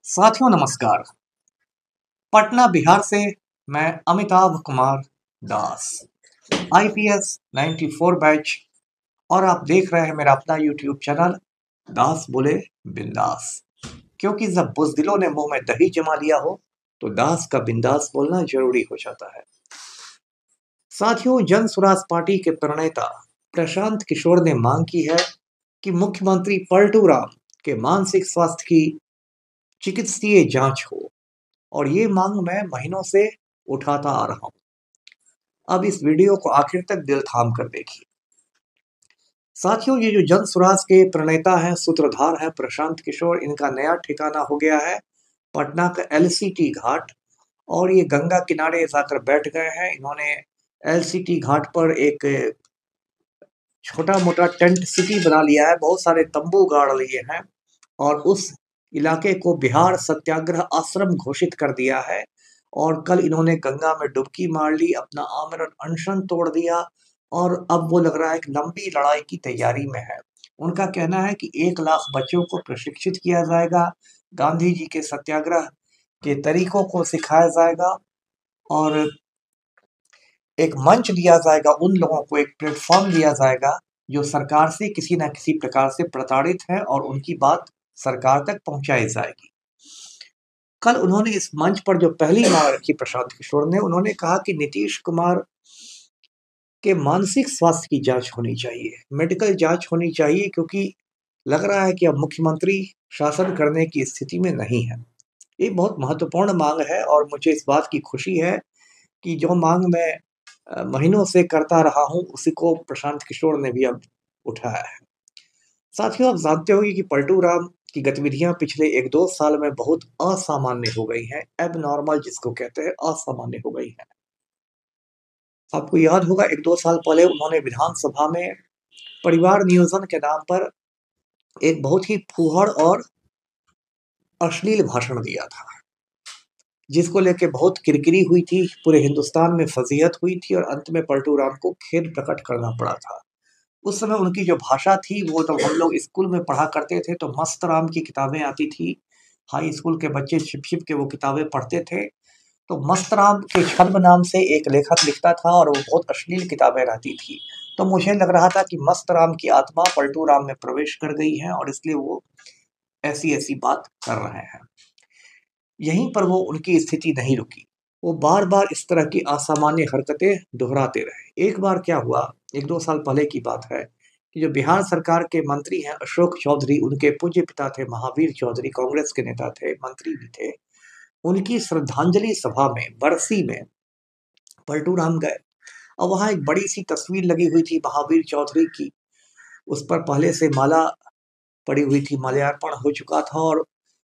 साथियों नमस्कार। पटना बिहार से मैं अमिताभ कुमार दास, आईपीएस 94 बैच, और आप देख रहे हैं मेरा अपना यूट्यूब चैनल दास बोले बिंदास। क्योंकि जब बुज़दिलों ने मुंह में दही जमा लिया हो तो दास का बिंदास बोलना जरूरी हो जाता है। साथियों, जन स्वराज पार्टी के प्रणेता प्रशांत किशोर ने मांग की है कि मुख्यमंत्री पलटू राम के मानसिक स्वास्थ्य की चिकित्सीय जांच हो, और ये मांग मैं महीनों से उठाता आ रहा हूं। अब इस वीडियो को आखिर तक दिल थाम कर देखिए। साथियों, ये जो जन स्वराज के प्रणेता हैं, सूत्रधार हैं प्रशांत किशोर, इनका नया ठिकाना हो गया है पटना का एलसीटी घाट, और ये गंगा किनारे जाकर बैठ गए हैं। इन्होंने एलसीटी घाट पर एक छोटा मोटा टेंट सिटी बना लिया है, बहुत सारे तंबू गाड़ लिए हैं, और उस इलाके को बिहार सत्याग्रह आश्रम घोषित कर दिया है। और कल इन्होंने गंगा में डुबकी मार ली, अपना आमरण अनशन तोड़ दिया, और अब वो लग रहा है कि लंबी लड़ाई की तैयारी में है। उनका कहना है कि 1 लाख बच्चों को प्रशिक्षित किया जाएगा, गांधी जी के सत्याग्रह के तरीकों को सिखाया जाएगा, और एक मंच दिया जाएगा, उन लोगों को एक प्लेटफॉर्म दिया जाएगा जो सरकार से किसी न किसी प्रकार से प्रताड़ित है, और उनकी बात सरकार तक पहुंचाई जाएगी। कल उन्होंने इस मंच पर जो पहली मांग रखी प्रशांत किशोर ने, उन्होंने कहा कि नीतीश कुमार के मानसिक स्वास्थ्य की जांच होनी चाहिए, मेडिकल जांच होनी चाहिए, क्योंकि लग रहा है कि अब मुख्यमंत्री शासन करने की स्थिति में नहीं है। ये बहुत महत्वपूर्ण मांग है, और मुझे इस बात की खुशी है कि जो मांग मैं महीनों से करता रहा हूं, उसी को प्रशांत किशोर ने भी अब उठाया है। साथियों, आप जानते होंगे कि पलटू राम की गतिविधियां पिछले 1-2 साल में बहुत असामान्य हो गई हैं, एबनॉर्मल जिसको कहते हैं, असामान्य हो गई हैं। आपको याद होगा 1-2 साल पहले उन्होंने विधानसभा में परिवार नियोजन के नाम पर एक बहुत ही फूहड़ और अश्लील भाषण दिया था, जिसको लेके बहुत किरकिरी हुई थी, पूरे हिंदुस्तान में फजीहत हुई थी, और अंत में पलटू राम को खेद प्रकट करना पड़ा था। उस समय उनकी जो भाषा थी, वो तो हम लोग स्कूल में पढ़ा करते थे तो मस्त राम की किताबें आती थी, हाई स्कूल के बच्चे छिप छिप के वो किताबें पढ़ते थे। तो मस्त राम के छद्म नाम से एक लेखक लिखता था, और वो बहुत अश्लील किताबें रहती थी। तो मुझे लग रहा था कि मस्त राम की आत्मा पलटू राम में प्रवेश कर गई है, और इसलिए वो ऐसी ऐसी बात कर रहे हैं। यहीं पर वो उनकी स्थिति नहीं रुकी, वो बार बार इस तरह की असामान्य हरकतें दोहराते रहे। एक बार क्या हुआ, 1-2 साल पहले की बात है, कि जो बिहार सरकार के मंत्री हैं अशोक चौधरी, उनके पूज्य पिता थे महावीर चौधरी, कांग्रेस के नेता थे, मंत्री भी थे। उनकी श्रद्धांजलि सभा में बरसी में पलटू राम गए, और वहां एक बड़ी सी तस्वीर लगी हुई थी महावीर चौधरी की। उस पर पहले से माला पड़ी हुई थी, माल्यार्पण हो चुका था, और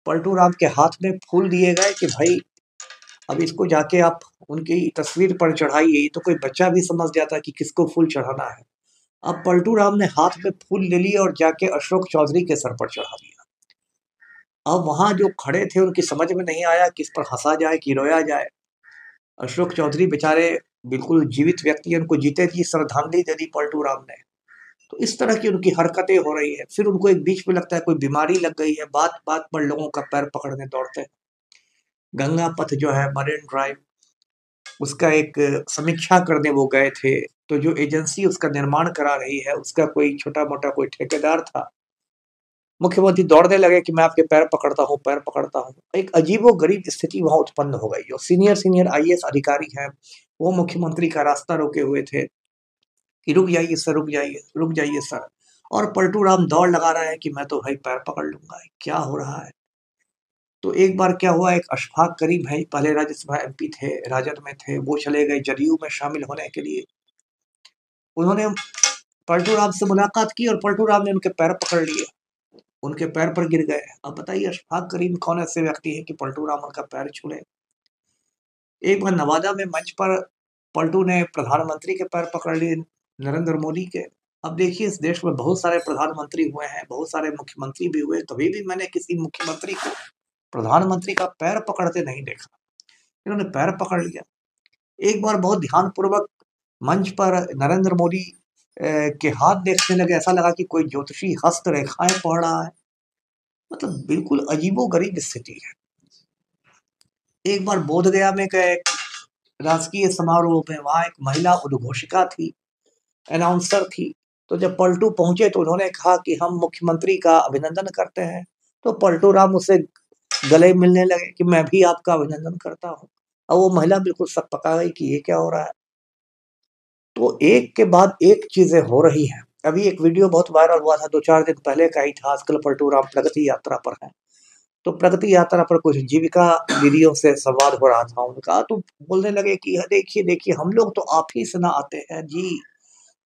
पलटू राम के हाथ में फूल दिए गए कि भाई अब इसको जाके आप उनकी तस्वीर पर चढ़ाइए। तो कोई बच्चा भी समझ जाता कि किसको फूल चढ़ाना है। अब पलटू राम ने हाथ में फूल ले लिए और जाके अशोक चौधरी के सर पर चढ़ा दिया। अब वहां जो खड़े थे उनकी समझ में नहीं आया किस पर हंसा जाए कि रोया जाए। अशोक चौधरी बेचारे बिल्कुल जीवित व्यक्ति हैं, उनको जीते जी श्रद्धांजलि दे दी पलटू राम ने। तो इस तरह की उनकी हरकतें हो रही है। फिर उनको एक बीच में लगता है कोई बीमारी लग गई है, बात बात पर लोगों का पैर पकड़ने दौड़ते हैं। गंगा पथ जो है, मरीन ड्राइव, उसका एक समीक्षा करने वो गए थे, तो जो एजेंसी उसका निर्माण करा रही है, उसका कोई छोटा मोटा कोई ठेकेदार था। मुख्यमंत्री दौड़ने लगे कि मैं आपके पैर पकड़ता हूँ, पैर पकड़ता हूँ। एक अजीबोगरीब स्थिति वहां उत्पन्न हो गई। जो सीनियर सीनियर आईएएस अधिकारी हैं, वो मुख्यमंत्री का रास्ता रोके हुए थे कि रुक जाइए सर, रुक जाइए, रुक जाइए सर। और पलटू राम दौड़ लगा रहा है कि मैं तो भाई पैर पकड़ लूंगा, क्या हो रहा है। तो एक बार क्या हुआ, एक अशफाक करीम भाई पहले राज्यसभा एमपी थे, राजद में थे, वो चले गए जदयू में शामिल होने के लिए। उन्होंने पलटू राम से मुलाकात की, और पलटू राम ने उनके पैर पकड़ लिए, उनके पैर पर गिर गए। अब बताइए अशफाक करीम कौन ऐसे व्यक्ति है कि पलटू राम उनका पैर छू ले। एक बार नवादा में मंच पर पलटू ने प्रधानमंत्री के पैर पकड़ लिए, नरेंद्र मोदी के। अब देखिए, इस देश में बहुत सारे प्रधानमंत्री हुए हैं, बहुत सारे मुख्यमंत्री भी हुए, कभी भी मैंने किसी मुख्यमंत्री को प्रधानमंत्री का पैर पकड़ते नहीं देखा। इन्होंने पैर पकड़ लिया। एक बार बहुत ध्यानपूर्वक मंच पर नरेंद्र मोदी के हाथ देखने लगे, ऐसा लगा कि कोई ज्योतिषी हस्त रेखाएं पढ़ रहा है। मतलब बिल्कुल अजीबोगरीब स्थिति है। एक बार बोधगया में गए राजकीय समारोह में, वहां एक महिला उद्घोषिका थी, अनाउंसर थी। तो जब पलटू पहुंचे तो उन्होंने कहा कि हम मुख्यमंत्री का अभिनंदन करते हैं। तो पलटू राम उससे गले मिलने लगे कि मैं भी आपका अभिनंदन करता हूँ। अब वो महिला बिल्कुल सकपका गई कि ये क्या हो रहा है। तो एक के बाद एक चीजें हो रही हैं। अभी एक वीडियो बहुत वायरल हुआ था, 2-4 दिन पहले का ही था। आजकल पलटू राम प्रगति यात्रा पर है। तो प्रगति यात्रा पर कुछ जीविका दीदियों से संवाद हो रहा था उनका, तो बोलने लगे कि देखिए देखिए, हम लोग तो आप ही से ना आते हैं जी,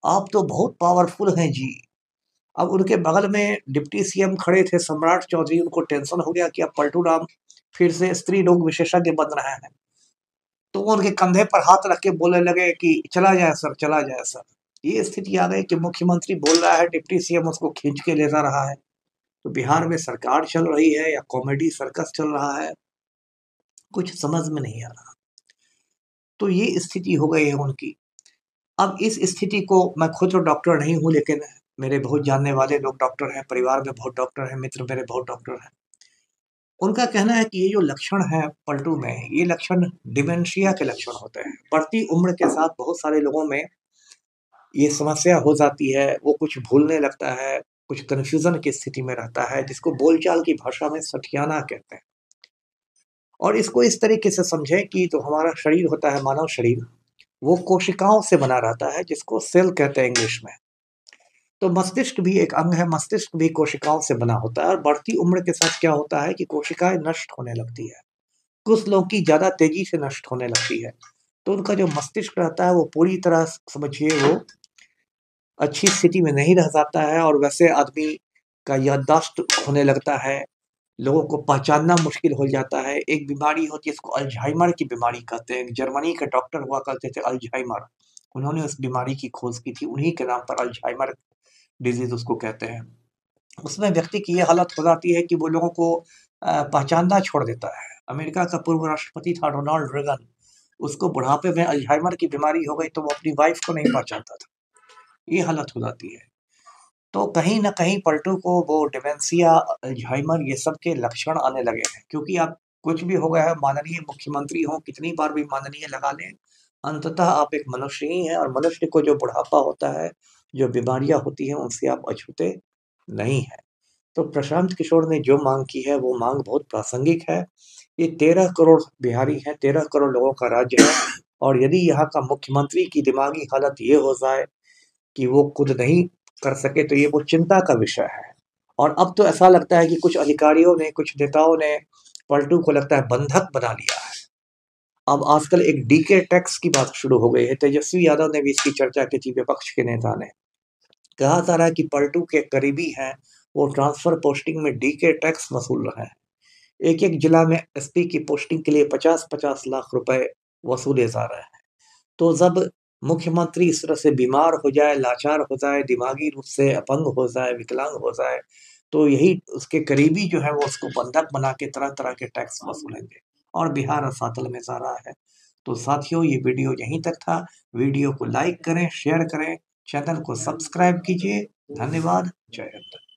आप तो बहुत पावरफुल हैं जी। अब उनके बगल में डिप्टी सीएम खड़े थे सम्राट चौधरी, उनको टेंशन हो गया कि अब पलटू राम फिर से स्त्री रोग विशेषज्ञ बन रहे हैं। तो वो उनके कंधे पर हाथ रख के बोलने लगे कि चला जाए सर, चला जाए सर। ये स्थिति आ गई कि मुख्यमंत्री बोल रहा है, डिप्टी सीएम उसको खींच के ले जा रहा है। तो बिहार में सरकार चल रही है या कॉमेडी सर्कस चल रहा है, कुछ समझ में नहीं आ रहा। तो ये स्थिति हो गई है उनकी। अब इस स्थिति को, मैं खुद तो डॉक्टर नहीं हूँ, लेकिन मेरे बहुत जानने वाले लोग डॉक्टर हैं, परिवार में बहुत डॉक्टर हैं, मित्र मेरे बहुत डॉक्टर हैं। उनका कहना है कि ये जो लक्षण है पलटू में, ये लक्षण डिमेंशिया के लक्षण होते हैं। बढ़ती उम्र के साथ बहुत सारे लोगों में ये समस्या हो जाती है, वो कुछ भूलने लगता है, कुछ कन्फ्यूजन की स्थिति में रहता है, जिसको बोलचाल की भाषा में सठियाना कहते हैं। और इसको इस तरीके से समझें कि जो हमारा शरीर होता है, मानव शरीर, वो कोशिकाओं से बना रहता है, जिसको सेल कहते हैं इंग्लिश में। तो मस्तिष्क भी एक अंग है, मस्तिष्क भी कोशिकाओं से बना होता है। और बढ़ती उम्र के साथ क्या होता है कि कोशिकाएं नष्ट होने लगती है। कुछ लोग की ज्यादा तेजी से नष्ट होने लगती है। तो उनका जो मस्तिष्क रहता है वो पूरी तरह समझिए वो अच्छी स्थिति में नहीं रह जाता है, और वैसे आदमी का याददाश्त होने लगता है। लोगों को पहचानना मुश्किल हो जाता है। एक बीमारी होती है, इसको अल्जाइमर की बीमारी कहते हैं। जर्मनी के डॉक्टर हुआ करते थे अल्जाइमर, उन्होंने उस बीमारी की खोज की थी, उन्हीं के नाम पर अल्जाइमर डिजीज उसको कहते हैं। उसमें व्यक्ति की ये हालत हो जाती है कि वो लोगों को पहचानना छोड़ देता है। अमेरिका का पूर्व राष्ट्रपति था रोनाल्ड रेगन, उसको बुढ़ापे में अल्जाइमर की बीमारी हो गई तो वो अपनी वाइफ को नहीं पहचानता था। ये हालत हो जाती है। तो कहीं न कहीं पलटू को वो डिमेंशिया, अल्जाइमर, ये सब के लक्षण आने लगे हैं। क्योंकि आप कुछ भी हो गया है, माननीय मुख्यमंत्री हों, कितनी बार भी माननीय लगा लें, अंततः आप एक मनुष्य ही हैं। और मनुष्य को जो बुढ़ापा होता है, जो बीमारियाँ होती हैं, उनसे आप अछूते नहीं हैं। तो प्रशांत किशोर ने जो माँग की है, वो माँग बहुत प्रासंगिक है। ये 13 करोड़ बिहारी हैं, 13 करोड़ लोगों का राज्य है। और यदि यहाँ का मुख्यमंत्री की दिमागी हालत ये हो जाए कि वो खुद नहीं कर सके, तो ये वो चिंता का विषय है। और अब तो ऐसा लगता है कि कुछ अधिकारियों ने, कुछ नेताओं ने पलटू को लगता है बंधक बना लिया है। अब आजकल एक डीके टैक्स की बात शुरू हो गई है। तेजस्वी यादव ने भी इसकी चर्चा की थी, विपक्ष के नेता ने। कहा जा रहा है कि पलटू के करीबी हैं, वो ट्रांसफर पोस्टिंग में डीके टैक्स वसूल रहे हैं। एक एक जिला में एसपी की पोस्टिंग के लिए 50-50 लाख रुपए वसूले जा रहे हैं। तो जब मुख्यमंत्री इस तरह से बीमार हो जाए, लाचार हो जाए, दिमागी रूप से अपंग हो जाए, विकलांग हो जाए, तो यही उसके करीबी जो है वो उसको बंधक बना के तरह-तरह के टैक्स वसूलेंगे। और बिहार रसातल में जा रहा है। तो साथियों, ये वीडियो यहीं तक था। वीडियो को लाइक करें, शेयर करें, चैनल को सब्सक्राइब कीजिए। धन्यवाद। जय हिंद।